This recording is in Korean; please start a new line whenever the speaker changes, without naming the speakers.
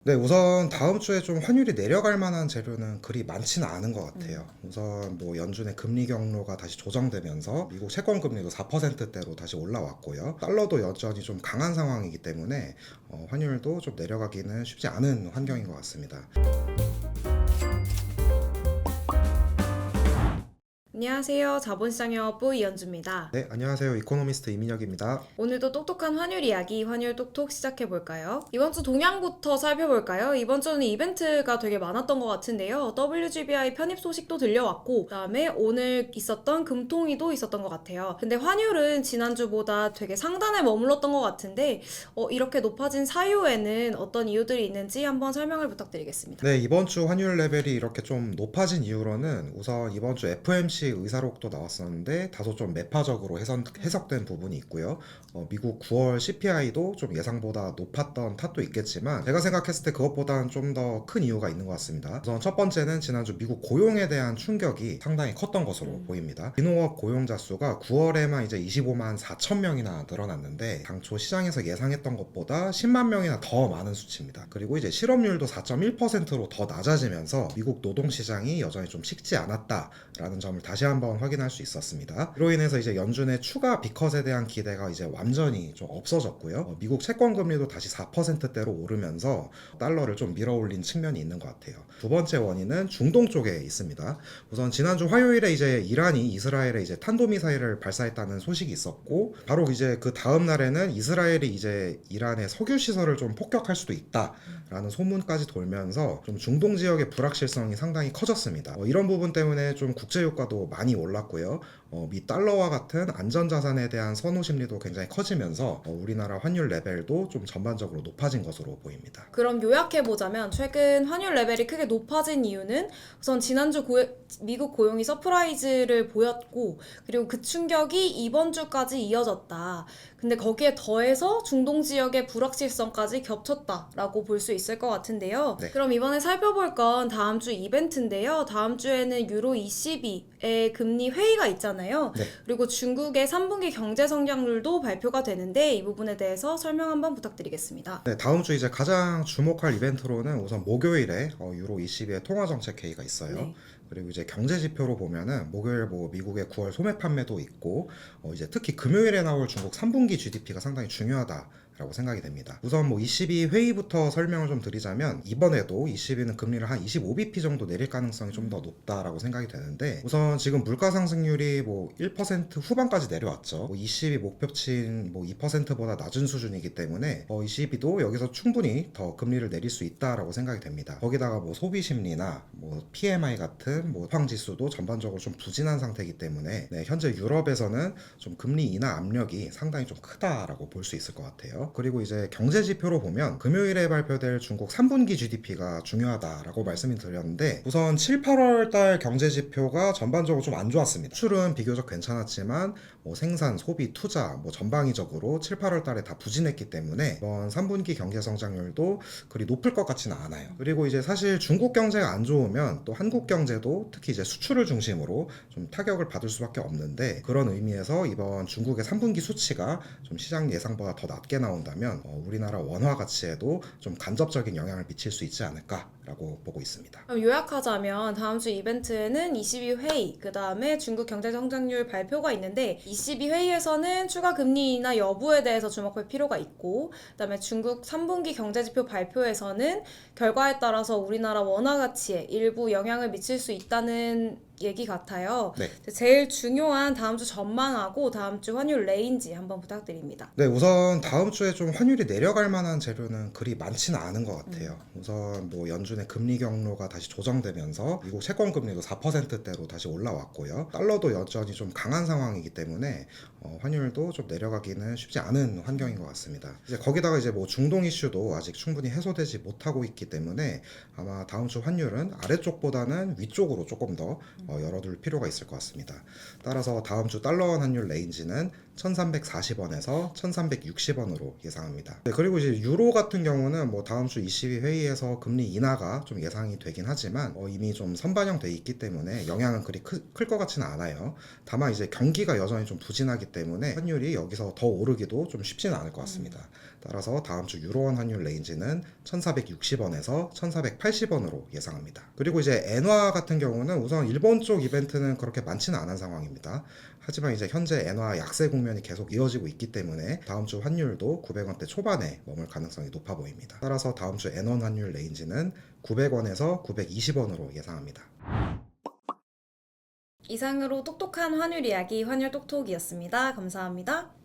네, 우선 다음 주에 좀 환율이 내려갈 만한 재료는 그리 많지는 않은 것 같아요. 우선 뭐 연준의 금리 경로가 다시 조정되면서 미국 채권 금리도 4%대로 다시 올라왔고요. 달러도 여전히 좀 강한 상황이기 때문에 환율도 좀 내려가기는 쉽지 않은 환경인 것 같습니다.
안녕하세요. 자본시장영업부 이현주입니다.
네, 안녕하세요. 이코노미스트 이민혁입니다.
오늘도 똑똑한 환율 이야기, 환율 똑똑 시작해볼까요? 이번 주 동향부터 살펴볼까요? 이번 주는 이벤트가 되게 많았던 것 같은데요. WGBI 편입 소식도 들려왔고, 그다음에 오늘 있었던 금통위도 있었던 것 같아요. 근데 환율은 지난주보다 되게 상단에 머물렀던 것 같은데, 이렇게 높아진 사유에는 어떤 이유들이 있는지 한번 설명을 부탁드리겠습니다.
네, 이번 주 환율 레벨이 이렇게 좀 높아진 이유로는 우선 이번 주 FOMC 의사록도 나왔었는데 다소 좀 매파적으로 해석된 부분이 있고요. 미국 9월 CPI도 좀 예상보다 높았던 탓도 있겠지만 제가 생각했을 때 그것보다는 좀 더 큰 이유가 있는 것 같습니다. 우선 첫 번째는 지난주 미국 고용에 대한 충격이 상당히 컸던 것으로 보입니다. 비농업 고용자 수가 9월에만 이제 25만 4천 명이나 늘어났는데 당초 시장에서 예상했던 것보다 10만 명이나 더 많은 수치입니다. 그리고 이제 실업률도 4.1%로 더 낮아지면서 미국 노동시장이 여전히 좀 식지 않았다라는 점을 다시 한번 확인할 수 있었습니다. 그로 인해서 이제 연준의 추가 비컷에 대한 기대가 이제 완전히 좀 없어졌고요. 미국 채권 금리도 다시 4%대로 오르면서 달러를 좀 밀어올린 측면이 있는 것 같아요. 두 번째 원인은 중동 쪽에 있습니다. 우선 지난주 화요일에 이제 이란이 이스라엘에 이제 탄도미사일을 발사했다는 소식이 있었고 바로 이제 그 다음 날에는 이스라엘이 이제 이란의 석유 시설을 좀 폭격할 수도 있다라는 소문까지 돌면서 좀 중동 지역의 불확실성이 상당히 커졌습니다. 이런 부분 때문에 좀 국제 유가도 많이 올랐고요. 미 달러와 같은 안전자산에 대한 선호 심리도 굉장히 커지면서 우리나라 환율 레벨도 좀 전반적으로 높아진 것으로 보입니다.
그럼 요약해보자면 최근 환율 레벨이 크게 높아진 이유는 우선 지난주 미국 고용이 서프라이즈를 보였고 그리고 그 충격이 이번 주까지 이어졌다. 근데 거기에 더해서 중동 지역의 불확실성까지 겹쳤다라고 볼 수 있을 것 같은데요.
네.
그럼 이번에 살펴볼 건 다음 주 이벤트인데요. 다음 주에는 유로 22의 금리 회의가 있잖아요.
네.
그리고 중국의 3분기 경제 성장률도 발표가 되는데 이 부분에 대해서 설명 한번 부탁드리겠습니다.
네, 다음 주 이제 가장 주목할 이벤트로는 우선 목요일에 유로 22의 통화정책 회의가 있어요.
네.
그리고 이제 경제 지표로 보면은 목요일 뭐 미국의 9월 소매 판매도 있고 이제 특히 금요일에 나올 중국 3분기 GDP가 상당히 중요하다라고 생각이 됩니다. 우선 뭐 22 회의부터 설명을 좀 드리자면 이번에도 22는 금리를 한 25bp 정도 내릴 가능성이 좀 더 높다라고 생각이 되는데 우선 지금 물가 상승률이 뭐 1% 후반까지 내려왔죠. 22 목표치인 뭐 2%보다 낮은 수준이기 때문에 22도 여기서 충분히 더 금리를 내릴 수 있다라고 생각이 됩니다. 거기다가 뭐 소비 심리나 뭐 PMI 같은 뭐 황 지수도 전반적으로 좀 부진한 상태이기 때문에 네, 현재 유럽에서는 좀 금리 인하 압력이 상당히 좀 크다라고 볼 수 있을 것 같아요. 그리고 이제 경제 지표로 보면 금요일에 발표될 중국 3분기 GDP가 중요하다라고 말씀을 드렸는데 우선 7, 8월 달 경제 지표가 전반적으로 좀 안 좋았습니다. 수출은 비교적 괜찮았지만 뭐 생산, 소비, 투자 뭐 전방위적으로 7, 8월 달에 다 부진했기 때문에 이번 3분기 경제 성장률도 그리 높을 것 같지는 않아요. 그리고 이제 사실 중국 경제가 안 좋으면 또 한국 경제도 특히 이제 수출을 중심으로 좀 타격을 받을 수밖에 없는데 그런 의미에서 이번 중국의 3분기 수치가 좀 시장 예상보다 더 낮게 나온다면 우리나라 원화 가치에도 좀 간접적인 영향을 미칠 수 있지 않을까라고 보고 있습니다.
그럼 요약하자면 다음 주 이벤트에는 22회의, 그 다음에 중국 경제 성장률 발표가 있는데 22회의에서는 추가 금리 인하 여부에 대해서 주목할 필요가 있고 그 다음에 중국 3분기 경제지표 발표에서는 결과에 따라서 우리나라 원화 가치에 일부 영향을 미칠 수 있다는 얘기 같아요.
네.
제일 중요한 다음 주 전망하고 다음 주 환율 레인지 한번 부탁드립니다.
네, 우선 다음 주에 좀 환율이 내려갈 만한 재료는 그리 많지는 않은 것 같아요. 우선 뭐 연준의 금리 경로가 다시 조정되면서 미국 채권 금리도 4%대로 다시 올라왔고요. 달러도 여전히 좀 강한 상황이기 때문에 환율도 좀 내려가기는 쉽지 않은 환경인 것 같습니다. 이제 거기다가 이제 뭐 중동 이슈도 아직 충분히 해소되지 못하고 있기 때문에 아마 다음 주 환율은 아래쪽보다는 위쪽으로 조금 더 열어둘 필요가 있을 것 같습니다. 따라서 다음 주 달러 환율 레인지는 1340원에서 1360원으로 예상합니다. 네, 그리고 이제 유로 같은 경우는 뭐 다음 주 ECB 회의에서 금리 인하가 좀 예상이 되긴 하지만 이미 좀 선반영돼 있기 때문에 영향은 그리 클 것 같지는 않아요. 다만 이제 경기가 여전히 좀 부진하기 때문에 환율이 여기서 더 오르기도 좀 쉽지는 않을 것 같습니다. 따라서 다음 주 유로원 환율 레인지는 1460원에서 1480원으로 예상합니다. 그리고 이제 엔화 같은 경우는 우선 일본 쪽 이벤트는 그렇게 많지는 않은 상황입니다. 하지만 이제 현재 엔화 약세 국면이 계속 이어지고 있기 때문에 다음 주 환율도 900원대 초반에 머물 가능성이 높아 보입니다. 따라서 다음 주 엔원 환율 레인지는 900원에서 920원으로 예상합니다.
이상으로 똑똑한 환율 이야기 환율 똑똑이었습니다. 감사합니다.